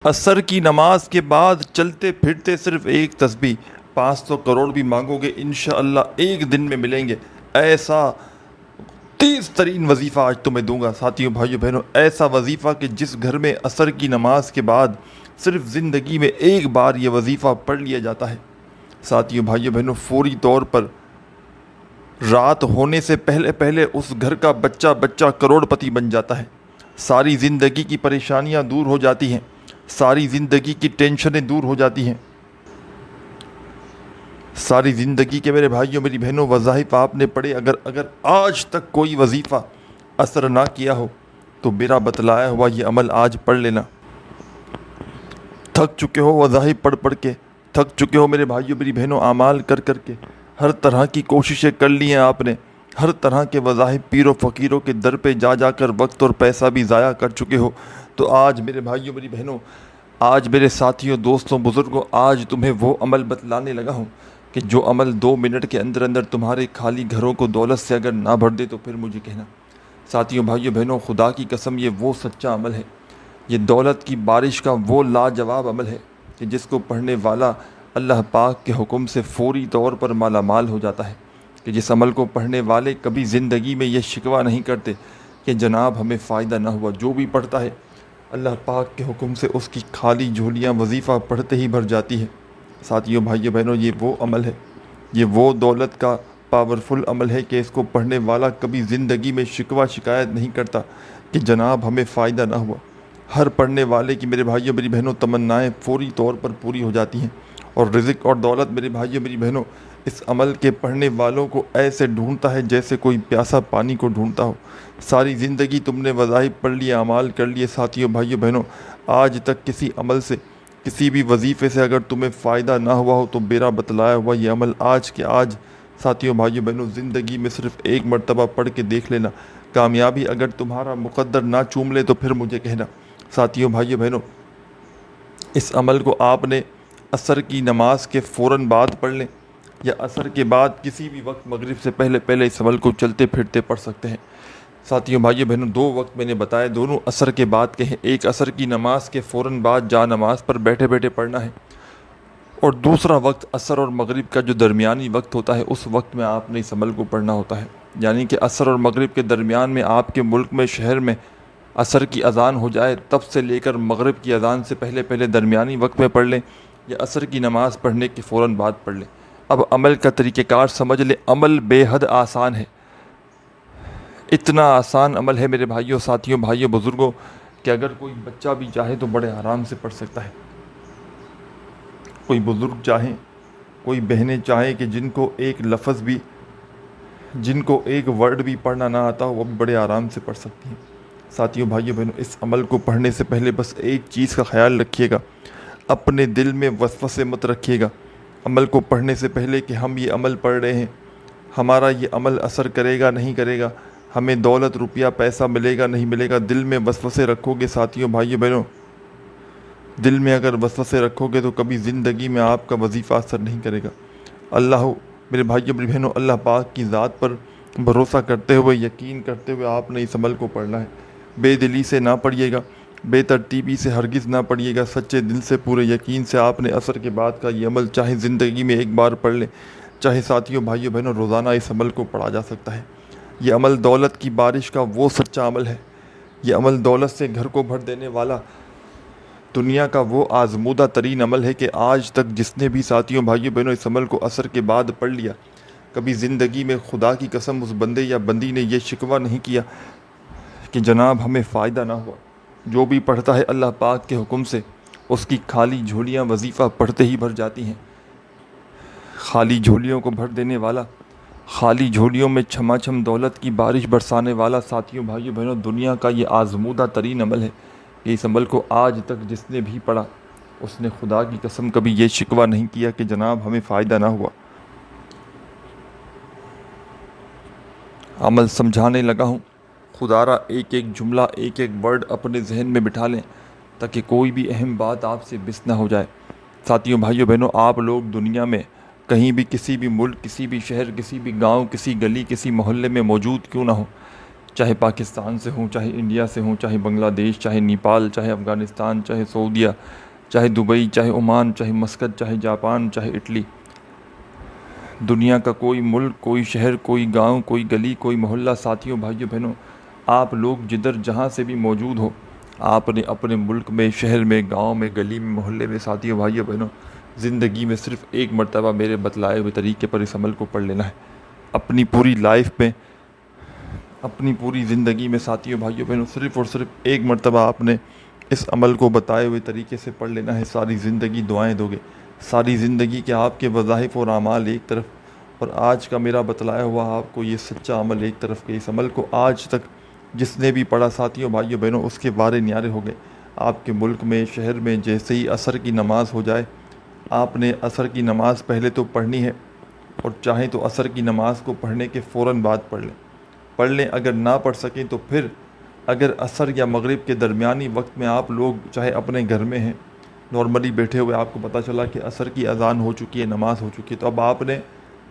عصر کی نماز کے بعد چلتے پھرتے صرف ایک تسبیح، 500 کروڑ بھی مانگو گے انشاءاللہ ایک دن میں ملیں گے۔ ایسا تیز ترین وظیفہ آج تمہیں دوں گا ساتھیوں بھائیوں بہنوں، ایسا وظیفہ کہ جس گھر میں عصر کی نماز کے بعد صرف زندگی میں ایک بار یہ وظیفہ پڑھ لیا جاتا ہے ساتھیوں بھائیوں بہنوں، فوری طور پر رات ہونے سے پہلے پہلے اس گھر کا بچہ کروڑ پتی بن جاتا ہے۔ ساری زندگی کی پریشانیاں دور ہو جاتی ہیں، ساری زندگی کی ٹینشنیں دور ہو جاتی ہیں۔ ساری زندگی کے میرے بھائیوں میری بہنوں وظائف آپ نے پڑھے، اگر آج تک کوئی وظیفہ اثر نہ کیا ہو تو میرا بتلایا ہوا یہ عمل آج پڑھ لینا۔ تھک چکے ہو وظائف پڑھ پڑھ کے، تھک چکے ہو میرے بھائیوں میری بہنوں اعمال کر کر کے، ہر طرح کی کوششیں کر لی ہیں آپ نے، ہر طرح کے وظائف پیر و فقیروں کے در پہ جا کر وقت اور پیسہ بھی ضائع کر چکے ہو، تو آج میرے بھائیوں میری بہنوں، آج میرے ساتھیوں دوستوں بزرگوں، آج تمہیں وہ عمل بتلانے لگا ہوں کہ جو عمل 2 منٹ کے اندر اندر تمہارے خالی گھروں کو دولت سے اگر نہ بھر دے تو پھر مجھے کہنا۔ ساتھیوں بھائیوں بہنوں خدا کی قسم یہ وہ سچا عمل ہے، یہ دولت کی بارش کا وہ لاجواب عمل ہے کہ جس کو پڑھنے والا اللہ پاک کے حکم سے فوری طور پر مالا مال ہو جاتا ہے، کہ جس عمل کو پڑھنے والے کبھی زندگی میں یہ شکوہ نہیں کرتے کہ جناب ہمیں فائدہ نہ ہوا۔ جو بھی پڑھتا ہے اللہ پاک کے حکم سے اس کی خالی جھولیاں وظیفہ پڑھتے ہی بھر جاتی ہے۔ ساتھیوں بھائیوں بہنوں یہ وہ عمل ہے، یہ وہ دولت کا پاورفل عمل ہے کہ اس کو پڑھنے والا کبھی زندگی میں شکوہ شکایت نہیں کرتا کہ جناب ہمیں فائدہ نہ ہوا۔ ہر پڑھنے والے کی میرے بھائیوں میری بہنوں تمنائیں فوری طور پر پوری ہو جاتی ہیں، اور رزق اور دولت میرے بھائیوں میری بہنوں اس عمل کے پڑھنے والوں کو ایسے ڈھونڈتا ہے جیسے کوئی پیاسا پانی کو ڈھونڈتا ہو۔ ساری زندگی تم نے وظائف پڑھ لیے، اعمال کر لیے ساتھیوں بھائیوں بہنوں، آج تک کسی عمل سے کسی بھی وظیفے سے اگر تمہیں فائدہ نہ ہوا ہو تو میرا بتلایا ہوا یہ عمل آج کے آج ساتھیوں بھائیوں بہنوں زندگی میں صرف ایک مرتبہ پڑھ کے دیکھ لینا۔ کامیابی اگر تمہارا مقدر نہ چوم لے تو پھر مجھے کہنا۔ ساتھیوں بھائیوں بہنوں اس عمل کو آپ نے عصر کی نماز کے فوراً بعد پڑھ لیں یا عصر کے بعد کسی بھی وقت مغرب سے پہلے پہلے اس عمل کو چلتے پھرتے پڑھ سکتے ہیں۔ ساتھیوں بھائیوں بہنوں 2 وقت میں نے بتایا، دونوں عصر کے بعد کے ہیں۔ ایک عصر کی نماز کے فوراً بعد جا نماز پر بیٹھے بیٹھے پڑھنا ہے، اور دوسرا وقت عصر اور مغرب کا جو درمیانی وقت ہوتا ہے اس وقت میں آپ نے اس عمل کو پڑھنا ہوتا ہے۔ یعنی کہ عصر اور مغرب کے درمیان میں آپ کے ملک میں شہر میں عصر کی اذان ہو جائے تب سے لے کر مغرب کی اذان سے پہلے پہلے درمیانی وقت میں پڑھ لیں، یا عصر کی نماز پڑھنے کے فوراً بعد پڑھ لیں۔ اب عمل کا طریقہ کار سمجھ لیں، عمل بے حد آسان ہے، اتنا آسان عمل ہے میرے بھائیوں ساتھیوں بھائیوں بزرگوں کہ اگر کوئی بچہ بھی چاہے تو بڑے آرام سے پڑھ سکتا ہے۔ کوئی بزرگ چاہیں، کوئی بہنیں چاہیں کہ جن کو ایک لفظ بھی، جن کو ایک ورڈ بھی پڑھنا نہ آتا ہو وہ بھی بڑے آرام سے پڑھ سکتی ہیں۔ ساتھیوں بھائیوں بہنوں اس عمل کو پڑھنے سے پہلے بس ایک چیز کا خیال رکھیے گا، اپنے دل میں وسوسے مت رکھیے گا عمل کو پڑھنے سے پہلے کہ ہم یہ عمل پڑھ رہے ہیں، ہمارا یہ عمل اثر کرے گا نہیں کرے گا، ہمیں دولت روپیہ پیسہ ملے گا نہیں ملے گا۔ دل میں وسوسے رکھو گے ساتھیوں بھائیوں بہنوں، دل میں اگر وسوسے رکھو گے تو کبھی زندگی میں آپ کا وظیفہ اثر نہیں کرے گا۔ اللہ میرے بھائیوں میری بہنوں اللہ پاک کی ذات پر بھروسہ کرتے ہوئے، یقین کرتے ہوئے آپ نے اس عمل کو پڑھنا ہے۔ بے دلی سے نہ پڑھیے گا، بے ترتیبی سے ہرگز نہ پڑھیے گا، سچے دل سے پورے یقین سے آپ نے عصر کے بعد کا یہ عمل چاہے زندگی میں ایک بار پڑھ لیں، چاہے ساتھیوں بھائیوں بہنوں روزانہ اس عمل کو پڑھا جا سکتا ہے۔ یہ عمل دولت کی بارش کا وہ سچا عمل ہے، یہ عمل دولت سے گھر کو بھر دینے والا دنیا کا وہ آزمودہ ترین عمل ہے کہ آج تک جس نے بھی ساتھیوں بھائیوں بہنوں اس عمل کو عصر کے بعد پڑھ لیا، کبھی زندگی میں خدا کی قسم اس بندے یا بندی نے یہ شکوہ نہیں کیا کہ جناب ہمیں فائدہ نہ ہوا۔ جو بھی پڑھتا ہے اللہ پاک کے حکم سے اس کی خالی جھولیاں وظیفہ پڑھتے ہی بھر جاتی ہیں۔ خالی جھولیوں کو بھر دینے والا، خالی جھولیوں میں چھما چھم دولت کی بارش برسانے والا ساتھیوں بھائیوں بہنوں دنیا کا یہ آزمودہ ترین عمل ہے کہ اس عمل کو آج تک جس نے بھی پڑھا اس نے خدا کی قسم کبھی یہ شکوہ نہیں کیا کہ جناب ہمیں فائدہ نہ ہوا۔ عمل سمجھانے لگا ہوں، خدا را ایک ایک جملہ ایک ایک ورڈ اپنے ذہن میں بٹھا لیں تاکہ کوئی بھی اہم بات آپ سے مس نہ ہو جائے۔ ساتھیوں بھائیوں بہنوں آپ لوگ دنیا میں کہیں بھی کسی بھی ملک، کسی بھی شہر، کسی بھی گاؤں، کسی گلی، کسی محلے میں موجود کیوں نہ ہو، چاہے پاکستان سے ہوں، چاہے انڈیا سے ہوں، چاہے بنگلہ دیش، چاہے نیپال، چاہے افغانستان، چاہے سعودیہ، چاہے دبئی، چاہے عمان، چاہے مسقط، چاہے جاپان، چاہے اٹلی، دنیا کا کوئی ملک، کوئی شہر، کوئی گاؤں، کوئی گلی، کوئی محلہ، ساتھیوں، بھائیوں، بہنوں، آپ لوگ جدھر جہاں سے بھی موجود ہو، آپ نے اپنے ملک میں، شہر میں، گاؤں میں، گلی میں، محلے میں، ساتھیوں، بھائیوں، بہنوں، زندگی میں صرف ایک مرتبہ میرے بتلائے ہوئے طریقے پر اس عمل کو پڑھ لینا ہے۔ اپنی پوری لائف میں، اپنی پوری زندگی میں، ساتھیوں، بھائیوں، بہنوں، صرف اور صرف ایک مرتبہ آپ نے اس عمل کو بتائے ہوئے طریقے سے پڑھ لینا ہے۔ ساری زندگی دعائیں دو گے، ساری زندگی کے آپ کے وظائف اور اعمال ایک طرف، اور آج کا میرا بتلایا ہوا آپ کو یہ سچا عمل ایک طرف کے۔ اس عمل کو آج تک جس نے بھی پڑھا، ساتھیوں، بھائیوں، بہنوں، اس کے وارے نیارے ہو گئے۔ آپ کے ملک میں، شہر میں جیسے ہی عصر کی نماز ہو جائے، آپ نے عصر کی نماز پہلے تو پڑھنی ہے، اور چاہیں تو عصر کی نماز کو پڑھنے کے فوراً بعد پڑھ لیں۔ اگر نہ پڑھ سکیں تو پھر اگر عصر یا مغرب کے درمیانی وقت میں آپ لوگ چاہے اپنے گھر میں ہیں، نارملی بیٹھے ہوئے، آپ کو پتہ چلا کہ عصر کی اذان ہو چکی ہے، نماز ہو چکی ہے، تو اب آپ نے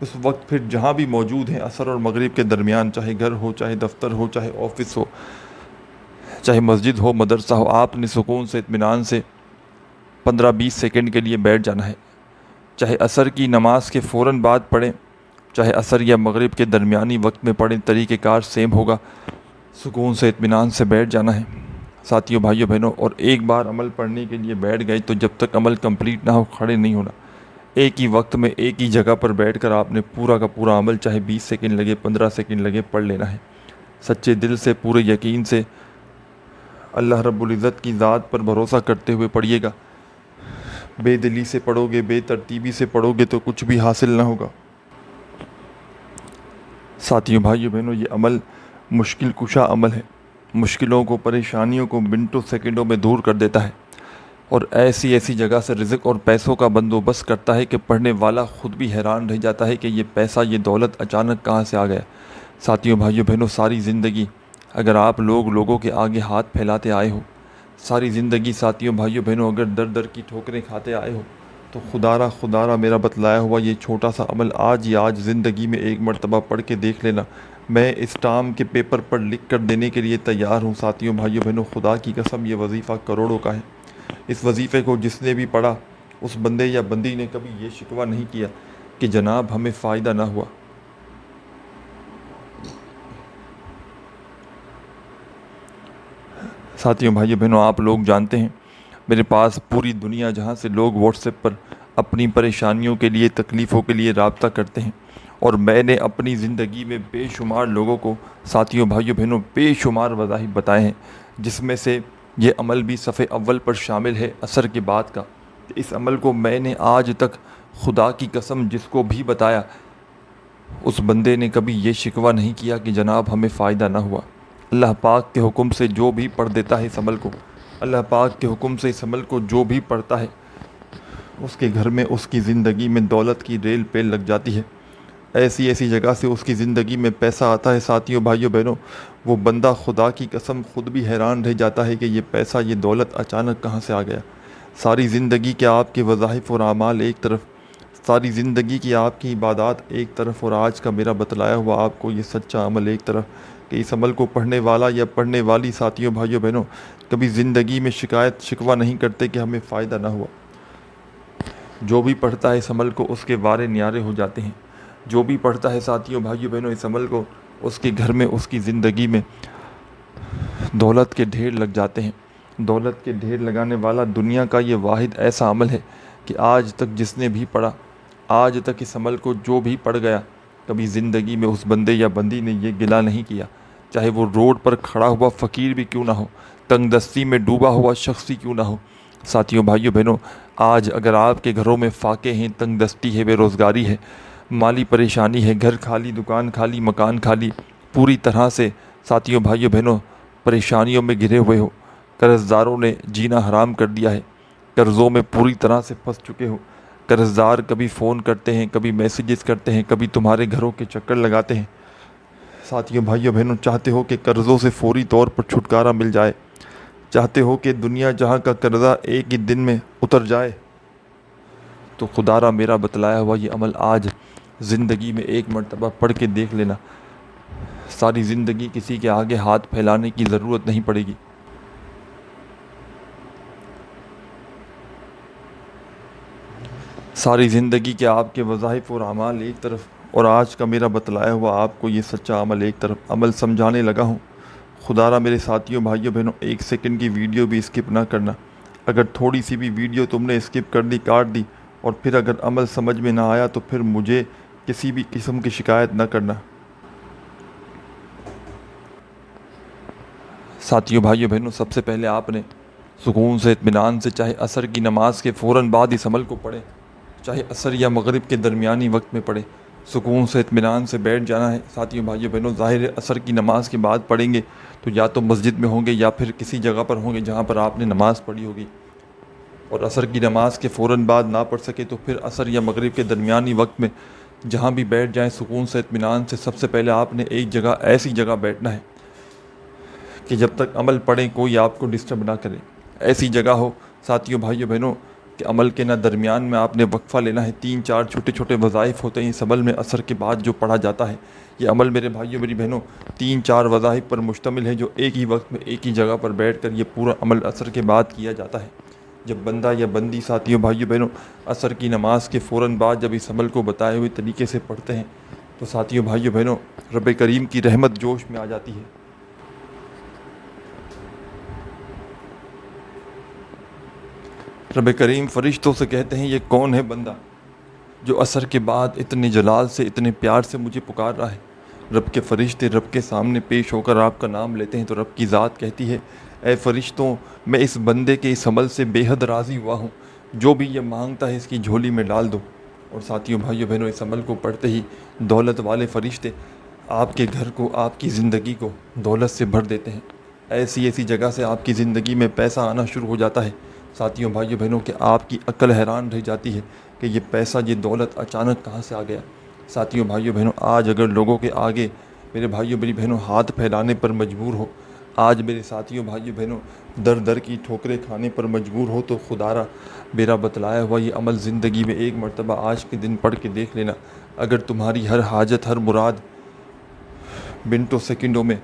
اس وقت پھر جہاں بھی موجود ہیں عصر اور مغرب کے درمیان، چاہے گھر ہو، چاہے دفتر ہو، چاہے آفس ہو، چاہے مسجد ہو، مدرسہ ہو، آپ نے سکون سے، اطمینان سے 15-20 سیکنڈ کے لیے بیٹھ جانا ہے۔ چاہے عصر کی نماز کے فوراً بعد پڑھیں، چاہے عصر یا مغرب کے درمیانی وقت میں پڑھیں، طریقہ کار سیم ہوگا۔ سکون سے، اطمینان سے بیٹھ جانا ہے، ساتھیوں، بھائیوں، بہنوں، اور ایک بار عمل پڑھنے کے لیے بیٹھ گئے تو جب تک عمل کمپلیٹ نہ ہو کھڑے نہیں ہونا۔ ایک ہی وقت میں ایک ہی جگہ پر بیٹھ کر آپ نے پورا کا پورا عمل، چاہے 20 سیکنڈ لگے، 15 سیکنڈ لگے، پڑھ لینا ہے۔ سچے دل سے، پورے یقین سے، اللہ رب العزت کی ذات پر بھروسہ کرتے ہوئے پڑھیے گا۔ بے دلی سے پڑھو گے، بے ترتیبی سے پڑھو گے تو کچھ بھی حاصل نہ ہوگا۔ ساتھیوں، بھائیوں، بہنوں، یہ عمل مشکل کشا عمل ہے، مشکلوں کو، پریشانیوں کو منٹوں سیکنڈوں میں دور کر دیتا ہے، اور ایسی ایسی جگہ سے رزق اور پیسوں کا بندوبست کرتا ہے کہ پڑھنے والا خود بھی حیران رہ جاتا ہے کہ یہ پیسہ، یہ دولت اچانک کہاں سے آ گیا۔ ساتھیوں، بھائیوں، بہنوں، ساری زندگی اگر آپ لوگوں کے آگے ہاتھ پھیلاتے آئے ہو، ساری زندگی، ساتھیوں، بھائیوں، بہنوں، اگر در در کی ٹھوکریں کھاتے آئے ہو، تو خدا را میرا بتلایا ہوا یہ چھوٹا سا عمل آج زندگی میں ایک مرتبہ پڑھ کے دیکھ لینا۔ میں اسٹام کے پیپر پر لکھ کر دینے کے لیے تیار ہوں۔ ساتھیوں، بھائیوں، بہنوں، خدا کی قسم یہ وظیفہ کروڑوں کا ہے۔ اس وظیفے کو جس نے بھی پڑھا، اس بندے یا بندی نے کبھی یہ شکوہ نہیں کیا کہ جناب ہمیں فائدہ نہ ہوا۔ ساتھیوں، بھائیوں، بہنوں، آپ لوگ جانتے ہیں میرے پاس پوری دنیا جہاں سے لوگ واٹس ایپ پر اپنی پریشانیوں کے لیے، تکلیفوں کے لیے رابطہ کرتے ہیں، اور میں نے اپنی زندگی میں بے شمار لوگوں کو، ساتھیوں، بھائیوں، بہنوں، بے شمار وظائف بتائے ہیں، جس میں سے یہ عمل بھی صفحے اول پر شامل ہے، عصر کے بعد کا۔ اس عمل کو میں نے آج تک، خدا کی قسم، جس کو بھی بتایا، اس بندے نے کبھی یہ شکوہ نہیں کیا کہ جناب ہمیں فائدہ نہ ہوا۔ اللہ پاک کے حکم سے جو بھی پڑھ دیتا ہے اس عمل کو، اللہ پاک کے حکم سے اس عمل کو جو بھی پڑھتا ہے، اس کے گھر میں، اس کی زندگی میں دولت کی ریل پیل لگ جاتی ہے۔ ایسی ایسی جگہ سے اس کی زندگی میں پیسہ آتا ہے، ساتھیوں، بھائیوں، بہنوں، وہ بندہ خدا کی قسم خود بھی حیران رہ جاتا ہے کہ یہ پیسہ، یہ دولت اچانک کہاں سے آ گیا۔ ساری زندگی کے آپ کے وظائف اور اعمال ایک طرف، ساری زندگی کی آپ کی عبادات ایک طرف، اور آج کا میرا بتلایا ہوا آپ کو یہ سچا عمل ایک طرف، کہ اس عمل کو پڑھنے والا یا پڑھنے والی، ساتھیوں، بھائیوں، بہنوں، کبھی زندگی میں شکوہ نہیں کرتے کہ ہمیں فائدہ نہ ہوا۔ جو بھی پڑھتا ہے اس عمل کو، اس کے وارے نیارے ہو جاتے ہیں۔ جو بھی پڑھتا ہے، ساتھیوں، بھائیوں، بہنوں، اس عمل کو، اس کے گھر میں، اس کی زندگی میں دولت کے ڈھیر لگ جاتے ہیں۔ دولت کے ڈھیر لگانے والا دنیا کا یہ واحد ایسا عمل ہے کہ آج تک جس نے بھی پڑھا، آج تک اس عمل کو جو بھی پڑھ گیا، کبھی زندگی میں اس بندے یا بندی نے یہ گلہ نہیں کیا، چاہے وہ روڈ پر کھڑا ہوا فقیر بھی کیوں نہ ہو، تنگ دستی میں ڈوبا ہوا شخص ہی کیوں نہ ہو۔ ساتھیوں، بھائیوں، بہنوں، آج اگر آپ کے گھروں میں فاقے ہیں، تنگ دستی ہے، بے روزگاری ہے، مالی پریشانی ہے، گھر خالی، دکان خالی، مکان خالی، پوری طرح سے، ساتھیوں، بھائیوں، بہنوں، پریشانیوں میں گھرے ہوئے ہو، قرض داروں نے جینا حرام کر دیا ہے، قرضوں میں پوری طرح سے پھنس چکے ہو، قرض دار کبھی فون کرتے ہیں، کبھی میسیجز کرتے ہیں، کبھی تمہارے گھروں کے چکر لگاتے ہیں۔ ساتھیوں، بھائیوں، بہنوں، چاہتے ہو کہ قرضوں سے فوری طور پر چھٹکارا مل جائے، چاہتے ہو کہ دنیا جہاں کا قرضہ ایک ہی دن میں اتر جائے، تو خدا را میرا بتلایا ہوا یہ عمل آج زندگی میں ایک مرتبہ پڑھ کے دیکھ لینا۔ ساری زندگی کسی کے آگے ہاتھ پھیلانے کی ضرورت نہیں پڑے گی۔ ساری زندگی کے آپ کے وظائف اور اعمال ایک طرف، اور آج کا میرا بتلایا ہوا آپ کو یہ سچا عمل ایک طرف، عمل سمجھانے لگا ہوں۔ خدا را میرے ساتھیوں بھائیوں بہنوں، 1 سیکنڈ کی ویڈیو بھی اسکپ نہ کرنا۔ اگر تھوڑی سی بھی ویڈیو تم نے اسکپ کر دی، کاٹ دی، اور پھر اگر عمل سمجھ میں نہ آیا تو پھر مجھے کسی بھی قسم کی شکایت نہ کرنا۔ ساتھیوں بھائیوں بہنوں، سب سے پہلے آپ نے سکون سے، اطمینان سے، چاہے عصر کی نماز کے فوراً بعد اس عمل کو پڑھیں، چاہے عصر یا مغرب کے درمیانی وقت میں پڑھیں، سکون سے اطمینان سے بیٹھ جانا ہے۔ ساتھیوں بھائیوں بہنوں، ظاہر ہے عصر کی نماز کے بعد پڑھیں گے تو یا تو مسجد میں ہوں گے یا پھر کسی جگہ پر ہوں گے جہاں پر آپ نے نماز پڑھی ہوگی، اور عصر کی نماز کے فوراً بعد نہ پڑھ سکے تو پھر عصر یا مغرب کے درمیانی وقت میں جہاں بھی بیٹھ جائیں سکون سے اطمینان سے۔ سب سے پہلے آپ نے ایک جگہ، ایسی جگہ بیٹھنا ہے کہ جب تک عمل پڑھیں کوئی آپ کو ڈسٹرب نہ کرے، ایسی جگہ ہو ساتھیوں بھائیوں بہنوں کہ عمل کے نہ درمیان میں آپ نے وقفہ لینا ہے۔ 3-4 چھوٹے چھوٹے وظائف ہوتے ہیں اس عمل میں، عصر کے بعد جو پڑھا جاتا ہے۔ یہ عمل میرے بھائیوں میری بہنوں 3-4 وظائف پر مشتمل ہے جو ایک ہی وقت میں ایک ہی جگہ پر بیٹھ کر یہ پورا عمل عصر کے بعد کیا جاتا ہے۔ جب بندہ یا بندی ساتھیوں بھائیوں بہنوں عصر کی نماز کے فوراً بعد جب اس عمل کو بتائے ہوئے طریقے سے پڑھتے ہیں تو ساتھیوں بھائیوں بہنوں رب کریم کی رحمت جوش میں آ جاتی ہے۔ رب کریم فرشتوں سے کہتے ہیں یہ کون ہے بندہ جو عصر کے بعد اتنے جلال سے، اتنے پیار سے مجھے پکار رہا ہے۔ رب کے فرشتے رب کے سامنے پیش ہو کر آپ کا نام لیتے ہیں تو رب کی ذات کہتی ہے اے فرشتوں، میں اس بندے کے اس عمل سے بے حد راضی ہوا ہوں، جو بھی یہ مانگتا ہے اس کی جھولی میں ڈال دو۔ اور ساتھیوں بھائیوں بہنوں اس عمل کو پڑھتے ہی دولت والے فرشتے آپ کے گھر کو، آپ کی زندگی کو دولت سے بھر دیتے ہیں۔ ایسی ایسی جگہ سے آپ کی زندگی میں پیسہ آنا شروع ہو جاتا ہے ساتھیوں بھائیوں بہنوں کہ آپ کی عقل حیران رہ جاتی ہے کہ یہ پیسہ، یہ دولت اچانک کہاں سے آ گیا۔ ساتھیوں بھائیوں بہنوں آج اگر لوگوں کے آگے میرے بھائیوں میری بہنوں ہاتھ پھیلانے پر مجبور ہو، آج میرے ساتھیوں بھائیوں بہنوں در در کی ٹھوکریں کھانے پر مجبور ہو تو خدا را میرا بتلایا ہوا یہ عمل زندگی میں ایک مرتبہ آج کے دن پڑھ کے دیکھ لینا۔ اگر تمہاری ہر حاجت، ہر مراد منٹوں سیکنڈوں میں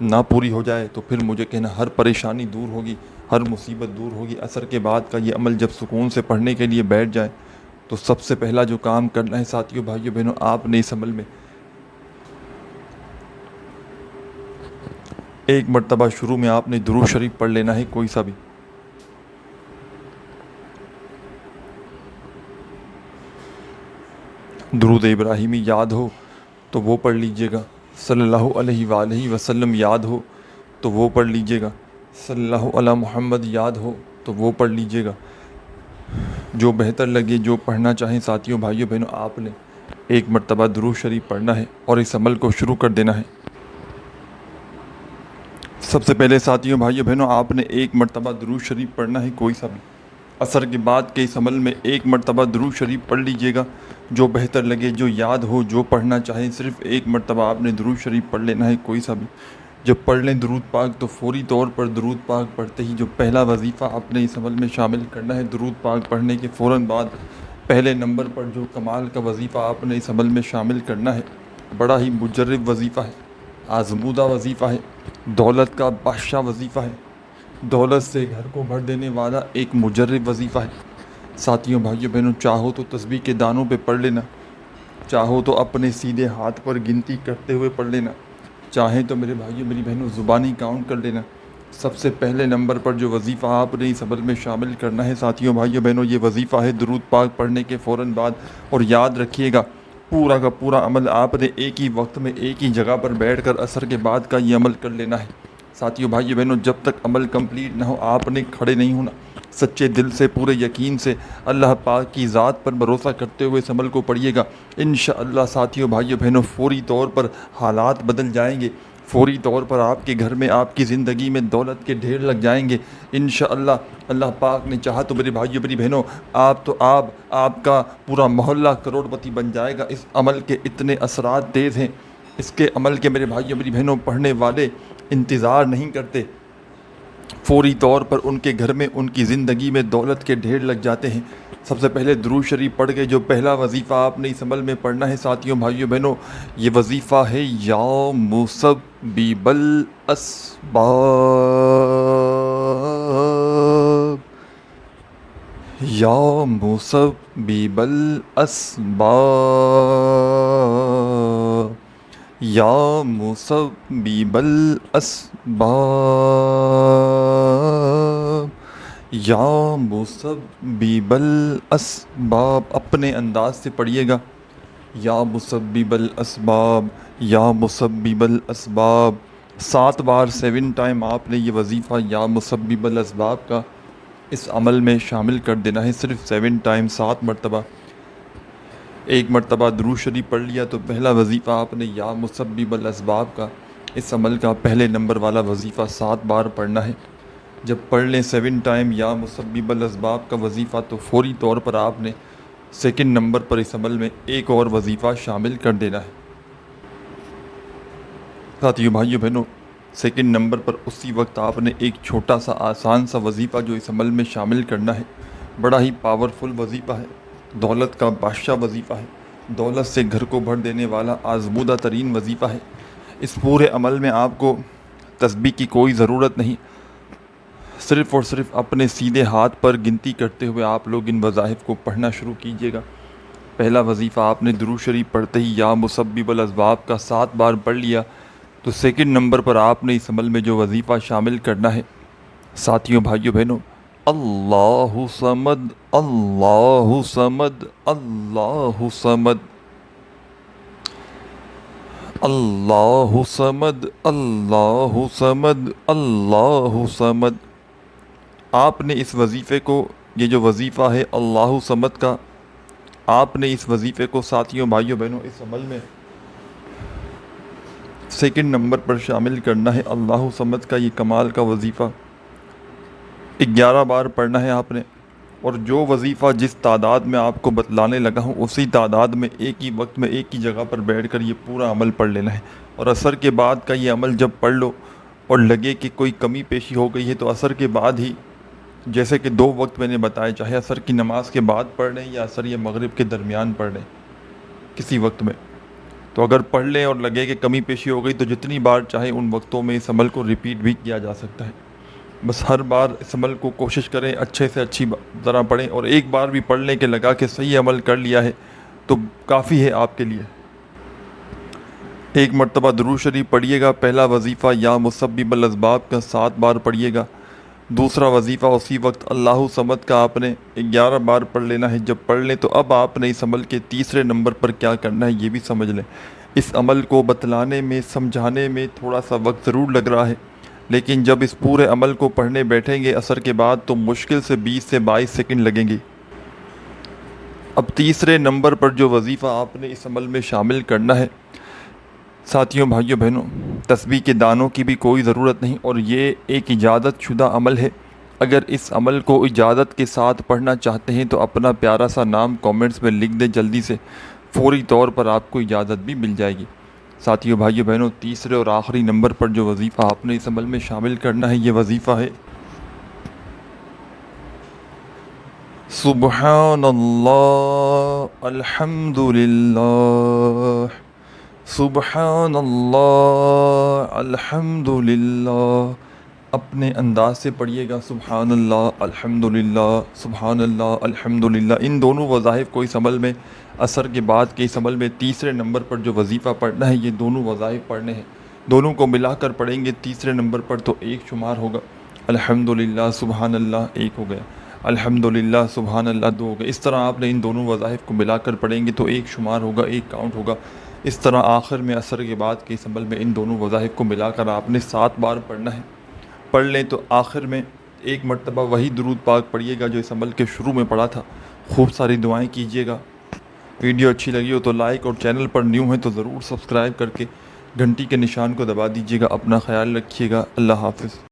نہ پوری ہو جائے تو پھر مجھے کہنا ہر پریشانی دور ہوگی، ہر مصیبت دور ہوگی۔ عصر کے بعد کا یہ عمل جب سکون سے پڑھنے کے لیے بیٹھ جائے تو سب سے پہلا جو کام کرنا ہے ساتھیوں بھائیوں بہنوں آپ نے اس عمل میں ایک مرتبہ شروع میں آپ نے درود شریف پڑھ لینا ہے، کوئی سا بھی۔ درود ابراہیمی یاد ہو تو وہ پڑھ لیجئے گا، صلی اللہ علیہ وآلہ وسلم یاد ہو تو وہ پڑھ لیجئے گا، صلی اللہ علی محمد یاد ہو تو وہ پڑھ لیجئے گا۔ جو بہتر لگے، جو پڑھنا چاہیں ساتھیوں بھائیوں بہنوں آپ نے ایک مرتبہ درود شریف پڑھنا ہے اور اس عمل کو شروع کر دینا ہے۔ سب سے پہلے ساتھیوں بھائیوں بہنوں آپ نے ایک مرتبہ درود شریف پڑھنا ہے، کوئی سا بھی۔ عصر کے بعد کے اس عمل میں ایک مرتبہ درود شریف پڑھ لیجئے گا، جو بہتر لگے، جو یاد ہو، جو پڑھنا چاہیں صرف ایک مرتبہ آپ نے درود شریف پڑھ لینا ہے، کوئی سا بھی۔ جب پڑھ لیں درود پاک تو فوری طور پر درود پاک پڑھتے ہی جو پہلا وظیفہ آپ نے اس عمل میں شامل کرنا ہے، درود پاک پڑھنے کے فوراً بعد پہلے نمبر پر جو کمال کا وظیفہ آپ نے اس عمل میں شامل کرنا ہے، بڑا ہی مجرب وظیفہ ہے، آزمودہ وظیفہ ہے، دولت کا بادشاہ وظیفہ ہے، دولت سے گھر کو بھر دینے والا ایک مجرب وظیفہ ہے۔ ساتھیوں بھائیوں بہنوں چاہو تو تسبیح کے دانوں پہ پڑھ لینا، چاہو تو اپنے سیدھے ہاتھ پر گنتی کرتے ہوئے پڑھ لینا، چاہیں تو میرے بھائیوں میری بہنوں زبانی کاؤنٹ کر لینا۔ سب سے پہلے نمبر پر جو وظیفہ آپ نے اس عمل میں شامل کرنا ہے ساتھیوں بھائیوں بہنوں یہ وظیفہ ہے درود پاک پڑھنے کے فوراً بعد۔ اور یاد رکھیے گا پورا کا پورا عمل آپ نے ایک ہی وقت میں ایک ہی جگہ پر بیٹھ کر عصر کے بعد کا یہ عمل کر لینا ہے۔ ساتھیوں بھائیوں بہنوں جب تک عمل کمپلیٹ نہ ہو آپ نے کھڑے نہیں ہونا، سچے دل سے، پورے یقین سے، اللہ پاک کی ذات پر بھروسہ کرتے ہوئے اس عمل کو پڑھیے گا۔ انشاءاللہ ساتھیوں بھائیوں بہنوں فوری طور پر حالات بدل جائیں گے، فوری طور پر آپ کے گھر میں، آپ کی زندگی میں دولت کے ڈھیر لگ جائیں گے انشاءاللہ۔ اللہ پاک نے چاہا تو میرے بھائیوں میری بہنوں آپ کا پورا محلہ کروڑ پتی بن جائے گا۔ اس عمل کے اتنے اثرات تیز ہیں، اس کے عمل کے میرے بھائیوں میری بہنوں پڑھنے والے انتظار نہیں کرتے، فوری طور پر ان کے گھر میں ان کی زندگی میں دولت کے ڈھیر لگ جاتے ہیں۔ سب سے پہلے درود شریف پڑھ کے جو پہلا وظیفہ آپ نے اس عمل میں پڑھنا ہے ساتھیوں بھائیوں بہنوں، یہ وظیفہ ہے یا مسبب الاسباب، یا مسبب الاسباب، یا مسبب الاسباب، یا مسبب الاسباب۔ اپنے انداز سے پڑھیے گا، یا مسبب الاسباب، یا مسبب الاسباب۔ 7 بار 7 ٹائم آپ نے یہ وظیفہ یا مسبب الاسباب کا اس عمل میں شامل کر دینا ہے، صرف 7 ٹائم 7 مرتبہ۔ ایک مرتبہ درود شریف پڑھ لیا تو پہلا وظیفہ آپ نے یا مسبب الاسباب کا اس عمل کا پہلے نمبر والا وظیفہ 7 بار پڑھنا ہے۔ جب پڑھ لیں 7 ٹائم یا مسبب الاسباب کا وظیفہ تو فوری طور پر آپ نے سیکنڈ نمبر پر اس عمل میں ایک اور وظیفہ شامل کر دینا ہے۔ ساتھیوں بھائیوں بہنوں، سیکنڈ نمبر پر اسی وقت آپ نے ایک چھوٹا سا آسان سا وظیفہ جو اس عمل میں شامل کرنا ہے، بڑا ہی پاورفل وظیفہ ہے، دولت کا بادشاہ وظیفہ ہے، دولت سے گھر کو بھر دینے والا آزمودہ ترین وظیفہ ہے۔ اس پورے عمل میں آپ کو تسبیح کی کوئی ضرورت نہیں، صرف اور صرف اپنے سیدھے ہاتھ پر گنتی کرتے ہوئے آپ لوگ ان وظائف کو پڑھنا شروع کیجیے گا۔ پہلا وظیفہ آپ نے درود شریف پڑھتے ہی یا مسبب الاسباب کا 7 بار پڑھ لیا تو سیکنڈ نمبر پر آپ نے اس عمل میں جو وظیفہ شامل کرنا ہے ساتھیوں بھائیوں بہنوں، اللہ صمد اللہ صمد اللہ صمد، اللہ صمد اللہ صمد اللہ صمد۔ آپ نے اس وظیفے کو، یہ جو وظیفہ ہے اللہ صمد کا، آپ نے اس وظیفے کو ساتھیوں بھائیوں بہنوں اس عمل میں سیکنڈ نمبر پر شامل کرنا ہے۔ اللہ صمد کا یہ کمال کا وظیفہ 11 بار پڑھنا ہے آپ نے، اور جو وظیفہ جس تعداد میں آپ کو بتلانے لگا ہوں اسی تعداد میں ایک ہی وقت میں ایک ہی جگہ پر بیٹھ کر یہ پورا عمل پڑھ لینا ہے۔ اور عصر کے بعد کا یہ عمل جب پڑھ لو اور لگے کہ کوئی کمی پیشی ہو گئی ہے تو عصر کے بعد ہی، جیسے کہ 2 وقت میں نے بتایا، چاہے عصر کی نماز کے بعد پڑھ لیں یا عصر یا مغرب کے درمیان پڑھ لیں کسی وقت میں، تو اگر پڑھ لیں اور لگے کہ کمی پیشی ہو گئی تو جتنی بار چاہے ان وقتوں میں اس عمل کو ریپیٹ بھی کیا جا سکتا ہے۔ بس ہر بار اس عمل کو کوشش کریں اچھے سے اچھی طرح پڑھیں، اور ایک بار بھی پڑھ لیں کہ لگا کہ صحیح عمل کر لیا ہے تو کافی ہے آپ کے لیے۔ ایک مرتبہ درود شریف پڑھیے گا، پہلا وظیفہ یا مسبب الاسباب کا 7 بار پڑھیے گا، دوسرا وظیفہ اسی وقت اللہ صمد کا آپ نے 11 بار پڑھ لینا ہے۔ جب پڑھ لیں تو اب آپ نے اس عمل کے تیسرے نمبر پر کیا کرنا ہے یہ بھی سمجھ لیں۔ اس عمل کو بتلانے میں، سمجھانے میں تھوڑا سا وقت ضرور لگ رہا ہے، لیکن جب اس پورے عمل کو پڑھنے بیٹھیں گے عصر کے بعد تو مشکل سے 20 سے 22 سیکنڈ لگیں گے۔ اب تیسرے نمبر پر جو وظیفہ آپ نے اس عمل میں شامل کرنا ہے ساتھیوں بھائیوں بہنوں، تسبیح کے دانوں کی بھی کوئی ضرورت نہیں، اور یہ ایک اجازت شدہ عمل ہے۔ اگر اس عمل کو اجازت کے ساتھ پڑھنا چاہتے ہیں تو اپنا پیارا سا نام کامنٹس میں لکھ دیں جلدی سے، فوری طور پر آپ کو اجازت بھی مل جائے گی۔ ساتھیوں بھائیوں بہنوں، تیسرے اور آخری نمبر پر جو وظیفہ آپ نے اس عمل میں شامل کرنا ہے یہ وظیفہ ہے سبحان اللہ الحمدللہ، سبحان اللہ الحمدللہ۔ اپنے انداز سے پڑھیے گا، سبحان اللہ الحمدللہ، سبحان اللہ الحمدللہ۔ ان دونوں وظائف کو اس عمل میں عصر کے بعد کے اس عمل میں تیسرے نمبر پر جو وظیفہ پڑھنا ہے یہ دونوں وظائف پڑھنے ہیں، دونوں کو ملا کر پڑھیں گے تیسرے نمبر پر تو 1 شمار ہوگا، الحمدللہ سبحان اللہ 1 ہو گیا، الحمدللہ سبحان اللہ 2 ہو گیا۔ اس طرح آپ نے ان دونوں وظائف کو ملا کر پڑھیں گے تو 1 شمار ہوگا، 1 کاؤنٹ ہوگا۔ اس طرح آخر میں عصر کے بعد کے اس عمل میں ان دونوں وظائف کو ملا کر آپ نے 7 بار پڑھنا ہے۔ پڑھ لیں تو آخر میں 1 مرتبہ وہی درود پاک پڑھیے گا جو اس عمل کے شروع میں پڑھا تھا۔ خوب ساری دعائیں کیجیے گا۔ ویڈیو اچھی لگی ہو تو لائک، اور چینل پر نیو ہیں تو ضرور سبسکرائب کر کے گھنٹی کے نشان کو دبا دیجیے گا۔ اپنا خیال رکھیے گا، اللہ حافظ۔